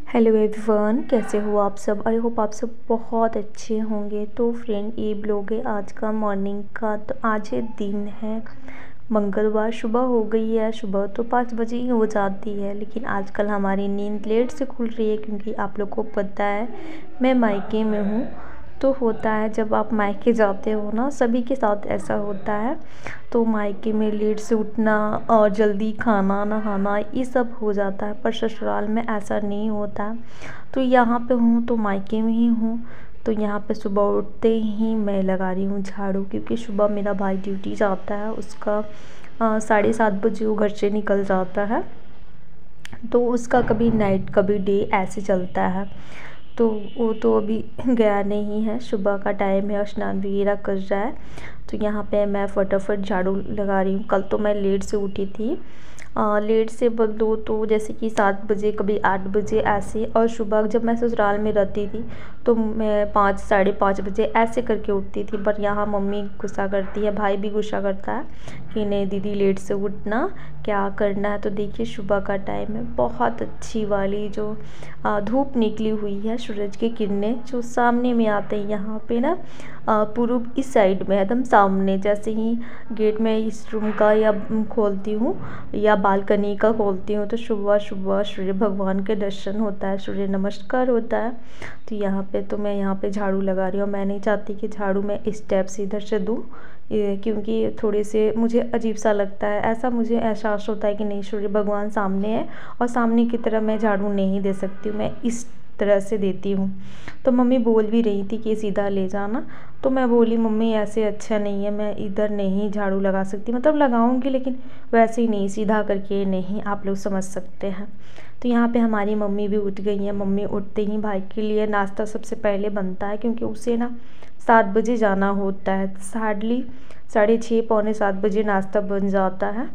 Hello everyone, कैसे हो आप सब। आई होप आप सब बहुत अच्छे होंगे। तो फ्रेंड, ये ब्लॉग है आज का मॉर्निंग का। तो आज है दिन है मंगलवार। सुबह हो गई है। सुबह तो 5 बजे ही हो जाती है, लेकिन आजकल हमारी नींद लेट से खुल रही है क्योंकि आप लोग को पता है मैं मायके में हूँ। तो होता है जब आप मायके जाते हो ना, सभी के साथ ऐसा होता है। तो मायके में लेट से उठना और जल्दी खाना नहाना ये सब हो जाता है, पर ससुराल में ऐसा नहीं होता। तो यहाँ पे हूँ तो मायके में ही हूँ। तो यहाँ पे सुबह उठते ही मैं लगा रही हूँ झाड़ू, क्योंकि सुबह मेरा भाई ड्यूटी जाता है। उसका 7:30 बजे वो घर से निकल जाता है। तो उसका कभी नाइट कभी डे ऐसे चलता है। तो वो तो अभी गया नहीं है, सुबह का टाइम है, स्नान वगैरह कर रहा है। तो यहाँ पे मैं फटाफट झाड़ू लगा रही हूँ। कल तो मैं लेट से उठी थी। लेट से बोल दो तो जैसे कि 7 बजे कभी 8 बजे ऐसे। और सुबह जब मैं ससुराल में रहती थी तो मैं 5 साढ़े 5 बजे ऐसे करके उठती थी। पर यहाँ मम्मी गुस्सा करती है, भाई भी गुस्सा करता है कि नहीं दीदी लेट से उठना, क्या करना है। तो देखिए सुबह का टाइम है, बहुत अच्छी वाली जो धूप निकली हुई है, सूरज की किरणें जो सामने में आते हैं यहाँ पे ना, पूर्व इस साइड में एकदम सामने। जैसे ही गेट में इस रूम का या खोलती हूँ या बालकनी का खोलती हूँ तो सुबह सुबह सूर्य भगवान के दर्शन होता है, सूर्य नमस्कार होता है। तो यहाँ पे तो मैं यहाँ पे झाड़ू लगा रही हूँ। मैं नहीं चाहती कि झाड़ू मैं इस स्टेप से इधर से दूँ, क्योंकि थोड़े से मुझे अजीब सा लगता है। ऐसा मुझे एहसास होता है कि नहीं, सूर्य भगवान सामने है और सामने की तरफ मैं झाड़ू नहीं दे सकती हूँ, मैं इस तरह से देती हूँ। तो मम्मी बोल भी रही थी कि सीधा ले जाना। तो मैं बोली मम्मी ऐसे अच्छा नहीं है, मैं इधर नहीं झाड़ू लगा सकती, मतलब लगाऊंगी लेकिन वैसे ही नहीं, सीधा करके नहीं, आप लोग समझ सकते हैं। तो यहाँ पे हमारी मम्मी भी उठ गई हैं। मम्मी उठते ही भाई के लिए नाश्ता सबसे पहले बनता है, क्योंकि उसे ना 7 बजे जाना होता है। हार्डली 6:30 पौने 7 बजे नाश्ता बन जाता है।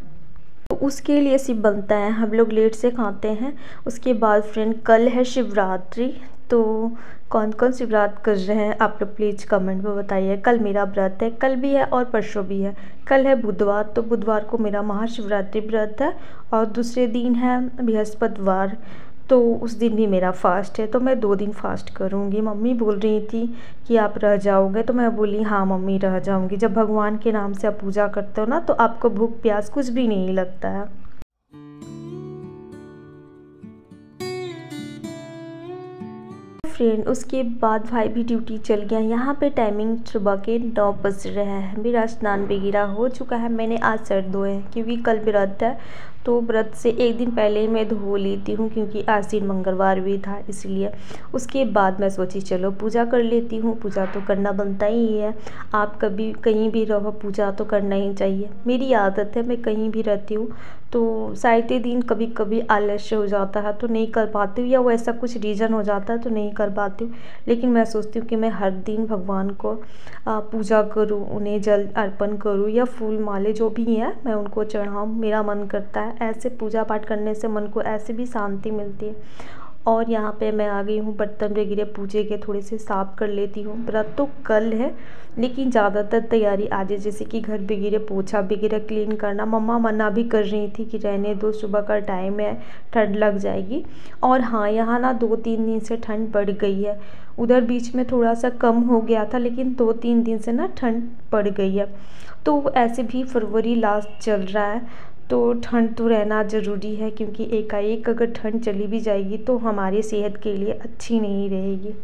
तो उसके लिए सिर्फ बनता है, हम लोग लेट से खाते हैं। उसके बाद फ्रेंड, कल है शिवरात्रि। तो कौन कौन शिवरात कर रहे हैं आप लोग प्लीज़ कमेंट में बताइए। कल मेरा व्रत है, कल भी है और परसों भी है। कल है बुधवार, तो बुधवार को मेरा महाशिवरात्रि व्रत है। और दूसरे दिन है बृहस्पतिवार, तो उस दिन भी मेरा फास्ट है। तो मैं 2 दिन फास्ट करूँगी। मम्मी बोल रही थी कि आप रह जाओगे, तो मैं बोली हाँ मम्मी रह जाऊँगी। जब भगवान के नाम से आप पूजा करते हो ना, तो आपको भूख प्यास कुछ भी नहीं लगता है। फ्रेंड, उसके बाद भाई भी ड्यूटी चल गया। यहाँ पे टाइमिंग सुबह के 9 बज रहे हैं। मेरा स्नान वगैरह हो चुका है। मैंने आज सर धोए हैं क्योंकि कल व्रत है। तो व्रत से एक दिन पहले ही मैं धो लेती हूँ, क्योंकि आज दिन मंगलवार भी था इसलिए। उसके बाद मैं सोची चलो पूजा कर लेती हूँ, पूजा तो करना बनता ही है। आप कभी कहीं भी रहो, पूजा तो करना ही चाहिए। मेरी आदत है, मैं कहीं भी रहती हूँ तो साइते दिन कभी कभी आलस्य हो जाता है तो नहीं कर पाती हूँ, या वो ऐसा कुछ रीज़न हो जाता है तो नहीं कर पाती हूँ। लेकिन मैं सोचती हूँ कि मैं हर दिन भगवान को पूजा करूँ, उन्हें जल अर्पण करूँ या फूल माले जो भी हैं मैं उनको चढ़ाऊँ। मेरा मन करता है ऐसे, पूजा पाठ करने से मन को ऐसे भी शांति मिलती है। और यहाँ पे मैं आ गई हूँ, बर्तन वगैरह पूजे के थोड़े से साफ़ कर लेती हूँ। व्रत तो कल है लेकिन ज़्यादातर तैयारी आज है, जैसे कि घर वगैरह पोछा वगैरह क्लीन करना। मम्मा मना भी कर रही थी कि रहने दो, सुबह का टाइम है, ठंड लग जाएगी। और हाँ, यहाँ ना 2-3 दिन से ठंड बढ़ गई है। उधर बीच में थोड़ा सा कम हो गया था, लेकिन 2-3 दिन से ना ठंड बढ़ गई है। तो ऐसे भी फरवरी लास्ट चल रहा है, तो ठंड तो रहना ज़रूरी है, क्योंकि एकाएक अगर ठंड चली भी जाएगी तो हमारी सेहत के लिए अच्छी नहीं रहेगी।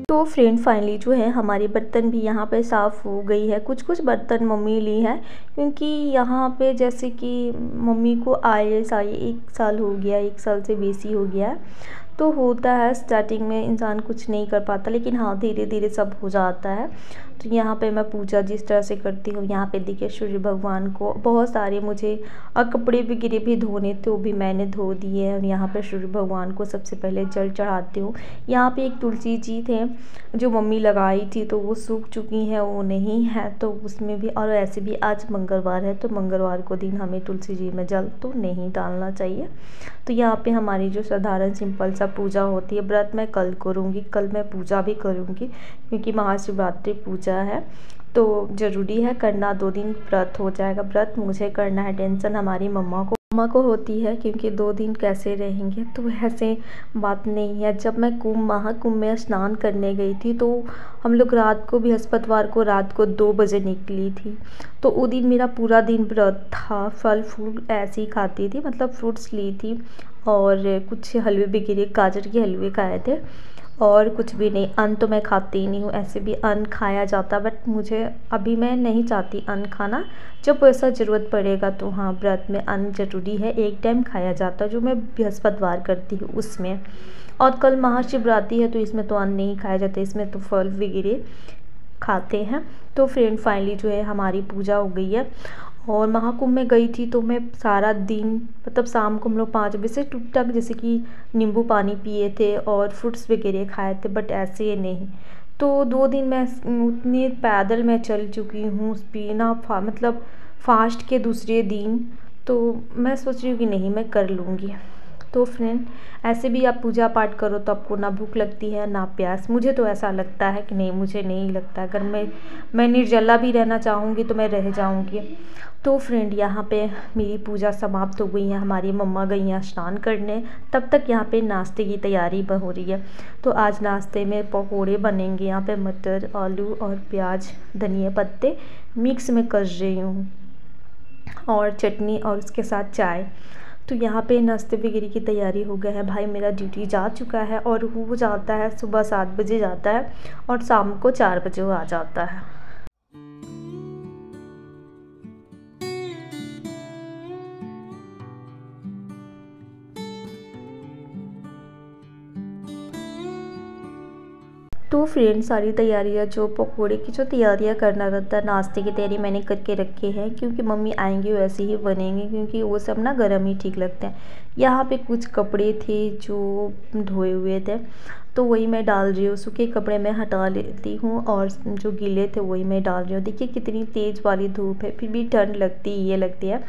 तो फ्रेंड, फाइनली जो है हमारे बर्तन भी यहाँ पे साफ़ हो गई है। कुछ कुछ बर्तन मम्मी ली है, क्योंकि यहाँ पे जैसे कि मम्मी को आए 1 साल हो गया, 1 साल से बेसी हो गया है। तो होता है स्टार्टिंग में इंसान कुछ नहीं कर पाता, लेकिन हाँ धीरे धीरे सब हो जाता है। तो यहाँ पे मैं पूजा जिस तरह से करती हूँ, यहाँ पे देखिए सूर्य भगवान को बहुत सारे मुझे कपड़े वगैरह भी धोने थे, वो भी मैंने धो दिए हैं। और यहाँ पे सूर्य भगवान को सबसे पहले जल चढ़ाती हूँ। यहाँ पे एक तुलसी जी थे जो मम्मी लगाई थी, तो वो सूख चुकी हैं, वो नहीं है, तो उसमें भी। और ऐसे भी आज मंगलवार है, तो मंगलवार को दिन हमें तुलसी जी में जल तो नहीं डालना चाहिए। तो यहाँ पे हमारी जो साधारण सिंपल सा पूजा होती है, व्रत मैं कल करूँगी, कल मैं पूजा भी करूँगी क्योंकि महाशिवरात्रि पूजा है, तो ज़रूरी है करना। 2 दिन व्रत हो जाएगा। व्रत मुझे करना है, टेंशन हमारी मम्मा को होती है क्योंकि 2 दिन कैसे रहेंगे, तो ऐसे बात नहीं है। जब मैं महाकुंभ में स्नान करने गई थी, तो हम लोग रात को, बृहस्पतिवार को रात को 2 बजे निकली थी, तो वो दिन मेरा पूरा दिन व्रत था। फल फूल ऐसे ही खाती थी, मतलब फ्रूट्स ली थी और कुछ हलवे वगैरह, गाजर के हलवे खाए थे और कुछ भी नहीं। अन्न तो मैं खाती ही नहीं हूँ, ऐसे भी अन्न खाया जाता, बट मुझे अभी मैं नहीं चाहती अन्न खाना। जब ऐसा ज़रूरत पड़ेगा तो हाँ, व्रत में अन्न ज़रूरी है, एक टाइम खाया जाता है, जो मैं बृहस्पतिवार करती हूँ उसमें। और कल महाशिवरात्रि है, तो इसमें तो अन्न नहीं खाया जाता, इसमें तो फल वगैरह खाते हैं। तो फ्रेंड फाइनली जो है हमारी पूजा हो गई है और महाकुंभ में गई थी, तो मैं सारा दिन, मतलब शाम को हम लोग 5 बजे से टूक टाक जैसे कि नींबू पानी पिए थे और फ्रूट्स वगैरह खाए थे, बट ऐसे नहीं। तो 2 दिन मैं उतनी पैदल मैं चल चुकी हूँ बिना मतलब फास्ट के दूसरे दिन, तो मैं सोच रही हूँ कि नहीं, मैं कर लूँगी। तो फ्रेंड ऐसे भी आप पूजा पाठ करो तो आपको ना भूख लगती है ना प्यास। मुझे तो ऐसा लगता है कि नहीं, मुझे नहीं लगता। अगर मैं निर्जला भी रहना चाहूँगी तो मैं रह जाऊँगी। तो फ्रेंड यहाँ पे मेरी पूजा समाप्त हो गई है, हमारी मम्मा गई हैं स्नान करने, तब तक यहाँ पे नाश्ते की तैयारी हो रही है। तो आज नाश्ते में पकौड़े बनेंगे, यहाँ पे मटर, आलू और प्याज, धनिया पत्ते मिक्स में कर रही हूँ और चटनी और उसके साथ चाय। तो यहाँ पे नाश्ते वगैरह की तैयारी हो गया है। भाई मेरा ड्यूटी जा चुका है और वो जाता है सुबह 7 बजे जाता है और शाम को 4 बजे वो आ जाता है। तो फ्रेंड सारी तैयारियां, जो पकोड़े की जो तैयारियां करना रहता है, नाश्ते की तैयारी मैंने करके रखे हैं क्योंकि मम्मी आएंगी वैसे ही बनेंगे, क्योंकि वो सब ना गर्म ही ठीक लगते हैं। यहाँ पे कुछ कपड़े थे जो धोए हुए थे, तो वही मैं डाल रही हूँ। सूखे कपड़े मैं हटा लेती हूँ और जो गीले थे वही मैं डाल रही हूँ। देखिए कितनी तेज़ वाली धूप है, फिर भी ठंड लगती ये लगती है।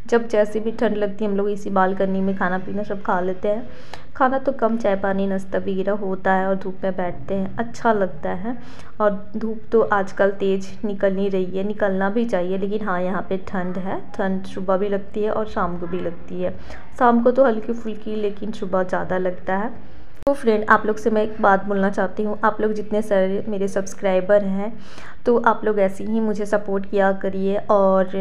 जब जैसे भी ठंड लगती है, हम लोग इसी बालकनी में खाना पीना सब खा लेते हैं। खाना तो कम, चाय पानी नाश्ता वगैरह होता है और धूप में बैठते हैं, अच्छा लगता है। और धूप तो आजकल तेज़ निकल नहीं रही है, निकलना भी चाहिए, लेकिन हाँ यहाँ पे ठंड है। ठंड सुबह भी लगती है और शाम को भी लगती है। शाम को तो हल्की फुल्की, लेकिन सुबह ज़्यादा लगता है। तो फ्रेंड आप लोग से मैं एक बात बोलना चाहती हूँ, आप लोग जितने सारे मेरे सब्सक्राइबर हैं, तो आप लोग ऐसे ही मुझे सपोर्ट किया करिए और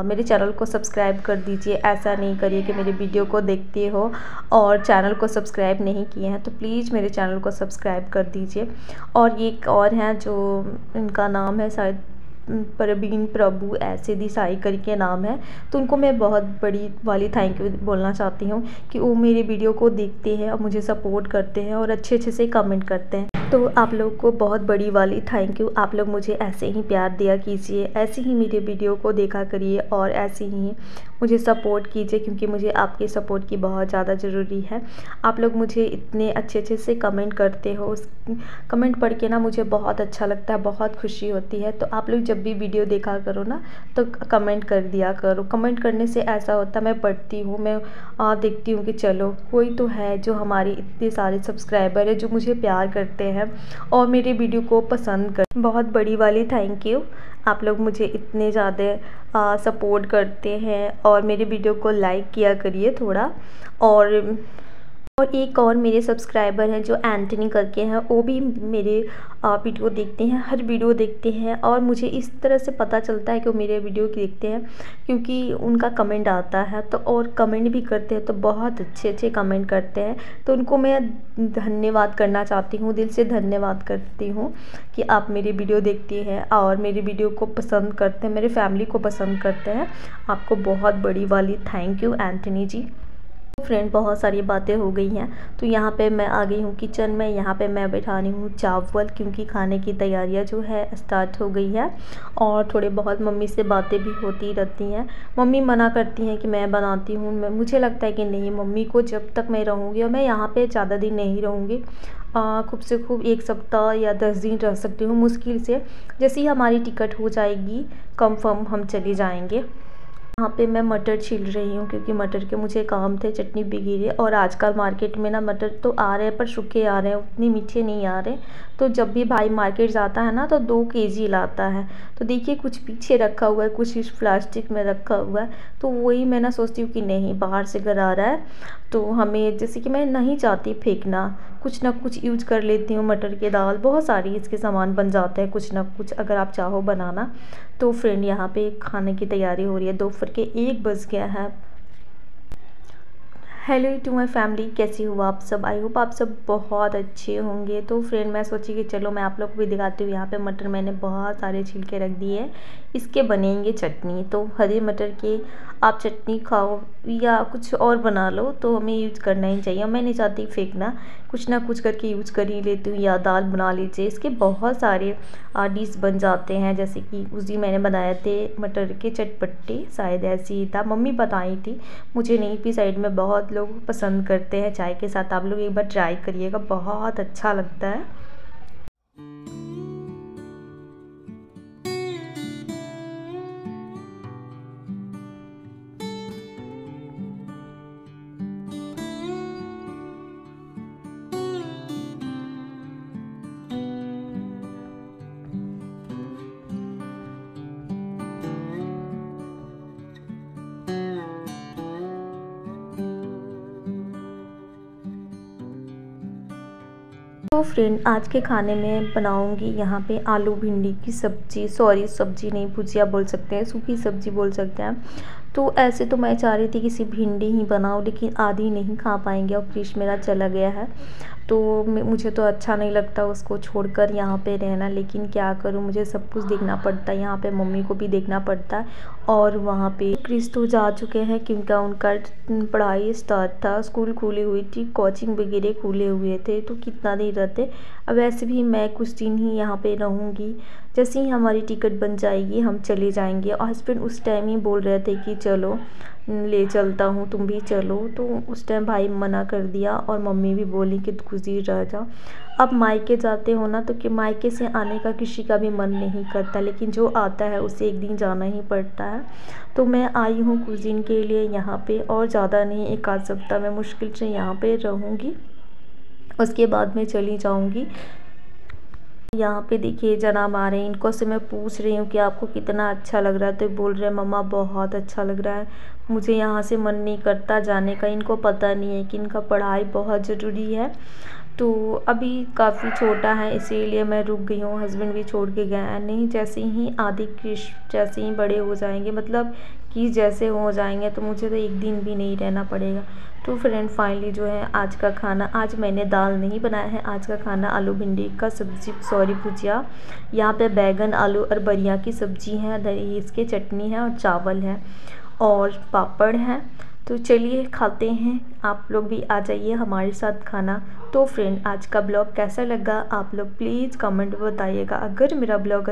मेरे चैनल को सब्सक्राइब कर दीजिए। ऐसा नहीं करिए कि मेरे वीडियो को देखते हो और चैनल को सब्सक्राइब नहीं किए हैं, तो प्लीज़ मेरे चैनल को सब्सक्राइब कर दीजिए। और एक और हैं जो, इनका नाम है शायद प्रवीण प्रभु ऐसे दिसाई करके नाम है, तो उनको मैं बहुत बड़ी वाली थैंक यू बोलना चाहती हूँ कि वो मेरे वीडियो को देखते हैं और मुझे सपोर्ट करते हैं और अच्छे अच्छे से कमेंट करते हैं। तो आप लोग को बहुत बड़ी वाली थैंक यू। आप लोग मुझे ऐसे ही प्यार दिया कीजिए, ऐसे ही मेरे वीडियो को देखा करिए और ऐसे ही मुझे सपोर्ट कीजिए, क्योंकि मुझे आपके सपोर्ट की बहुत ज़्यादा ज़रूरी है। आप लोग मुझे इतने अच्छे अच्छे से कमेंट करते हो, उस कमेंट पढ़ के ना मुझे बहुत अच्छा लगता है, बहुत खुशी होती है। तो आप लोग जब भी वीडियो देखा करो ना, तो कमेंट कर दिया करो। कमेंट करने से ऐसा होता है, मैं पढ़ती हूँ, मैं देखती हूँ कि चलो कोई तो है जो हमारे इतने सारे सब्सक्राइबर है जो मुझे प्यार करते हैं और मेरे वीडियो को पसंद कर। बहुत बड़ी वाली थैंक यू। आप लोग मुझे इतने ज़्यादा सपोर्ट करते हैं और मेरे वीडियो को लाइक किया करिए थोड़ा। और एक और मेरे सब्सक्राइबर हैं जो एंटनी करके हैं, वो भी मेरे वीडियो देखते हैं, हर वीडियो देखते हैं। और मुझे इस तरह से पता चलता है कि वो मेरे वीडियो देखते हैं क्योंकि उनका कमेंट आता है, तो और कमेंट भी करते हैं, तो बहुत अच्छे अच्छे कमेंट करते हैं। तो उनको मैं धन्यवाद करना चाहती हूँ, दिल से धन्यवाद करती हूँ कि आप मेरे वीडियो देखते हैं और मेरे वीडियो को पसंद करते हैं, मेरे फैमिली को पसंद करते हैं। आपको बहुत बड़ी वाली thank you Antony ji. Friend बहुत सारी बातें हो गई हैं, तो यहाँ पे मैं आ गई हूँ किचन में। यहाँ पे मैं बैठा रही हूँ चावल, क्योंकि खाने की तैयारियाँ जो है स्टार्ट हो गई है। और थोड़े बहुत मम्मी से बातें भी होती रहती हैं। मम्मी मना करती हैं कि मैं बनाती हूँ, मुझे लगता है कि नहीं, मम्मी को जब तक मैं रहूँगी, और मैं यहाँ पे ज़्यादा दिन नहीं रहूँगी, खूब से खूब 1 सप्ताह या 10 दिन रह सकती हूँ मुश्किल से। जैसे ही हमारी टिकट हो जाएगी कंफर्म, हम चले जाएंगे। यहाँ पे मैं मटर छील रही हूँ, क्योंकि मटर के मुझे काम थे, चटनी बिगड़ी। और आजकल मार्केट में ना मटर तो आ रहे हैं पर सूखे आ रहे हैं, उतने मीठे नहीं आ रहे। तो जब भी भाई मार्केट जाता है ना तो 2 केजी लाता है। तो देखिए कुछ पीछे रखा हुआ है, कुछ इस प्लास्टिक में रखा हुआ है। तो वही मैं ना सोचती हूँ कि नहीं, बाहर से घर आ रहा है तो हमें, जैसे कि मैं नहीं चाहती फेंकना, कुछ ना कुछ यूज कर लेती हूँ। मटर की दाल, बहुत सारी इसके सामान बन जाते हैं कुछ ना कुछ, अगर आप चाहो बनाना। तो फ्रेंड यहाँ पे खाने की तैयारी हो रही है, दोपहर के 1 बज गया है। हेलो टू माय फैमिली, कैसी हो आप सब? आई होप आप सब बहुत अच्छे होंगे। तो फ्रेंड मैं सोची कि चलो मैं आप लोग को भी दिखाती हूँ। यहाँ पे मटर मैंने बहुत सारे छील के रख दिए, इसके बनेंगे चटनी। तो हरे मटर के आप चटनी खाओ या कुछ और बना लो, तो हमें यूज़ करना ही चाहिए। मैं नहीं चाहती फेंकना, कुछ ना कुछ करके यूज़ कर ही लेती हूँ। या दाल बना लीजिए, इसके बहुत सारे डिश बन जाते हैं। जैसे कि उस दिन मैंने बनाए थे मटर के चटपटे, शायद ऐसे ही था, मम्मी बताई थी, मुझे नहीं भी। साइड में बहुत लोग पसंद करते हैं चाय के साथ, आप लोग एक बार ट्राई करिएगा, बहुत अच्छा लगता है। तो फ्रेंड आज के खाने में बनाऊंगी यहाँ पे आलू भिंडी की सब्ज़ी, सॉरी सब्ज़ी नहीं, भुजिया बोल सकते हैं, सूखी सब्ज़ी बोल सकते हैं। तो ऐसे तो मैं चाह रही थी कि सिर्फ भिंडी ही बनाऊँ, लेकिन आधी नहीं खा पाएंगे और क्रिश मेरा चला गया है। तो मुझे तो अच्छा नहीं लगता उसको छोड़कर यहाँ पे रहना, लेकिन क्या करूँ, मुझे सब कुछ देखना पड़ता है। यहाँ पे मम्मी को भी देखना पड़ता है, और वहाँ पे क्रिश तो जा चुके हैं क्योंकि उनका पढ़ाई स्टार्ट था, स्कूल खुली हुई थी, कोचिंग वगैरह खुले हुए थे, तो कितना दिन रहते। अब वैसे भी मैं कुछ दिन ही यहाँ पे रहूँगी, जैसे ही हमारी टिकट बन जाएगी हम चले जाएंगे। और हस्बैंड उस टाइम ही बोल रहे थे कि चलो ले चलता हूँ, तुम भी चलो। तो उस टाइम भाई मना कर दिया, और मम्मी भी बोली कि कुछ ही रह जाओ। अब मायके जाते हो ना, तो कि मायके से आने का किसी का भी मन नहीं करता, लेकिन जो आता है उसे एक दिन जाना ही पड़ता है। तो मैं आई हूँ कुछ दिन के लिए यहाँ पे, और ज़्यादा नहीं, 1 आध सप्ताह मैं मुश्किल से यहाँ पे रहूँगी, उसके बाद मैं चली जाऊँगी। यहाँ पे देखिए जनाब आ रहे हैं, इनको से मैं पूछ रही हूँ कि आपको कितना अच्छा लग रहा है, तो बोल रहे हैं मम्मा बहुत अच्छा लग रहा है, मुझे यहाँ से मन नहीं करता जाने का। इनको पता नहीं है कि इनका पढ़ाई बहुत ज़रूरी है, तो अभी काफ़ी छोटा है इसीलिए मैं रुक गई हूँ। हस्बैंड भी छोड़ के गए हैं, नहीं जैसे ही आदि क्रिश जैसे ही बड़े हो जाएंगे, मतलब कि जैसे हो जाएंगे, तो मुझे तो 1 दिन भी नहीं रहना पड़ेगा। तो फ्रेंड फाइनली जो है आज का खाना, आज मैंने दाल नहीं बनाया है, आज का खाना आलू भिंडी का सब्जी, सॉरी भुजिया। यहाँ पे बैगन आलू और बरिया की सब्जी है, दही इसके चटनी है, और चावल है, और पापड़ है। तो चलिए खाते हैं, आप लोग भी आ जाइए हमारे साथ खाना। तो फ्रेंड आज का ब्लॉग कैसा लगा आप लोग प्लीज़ कमेंट बताइएगा। अगर मेरा ब्लॉग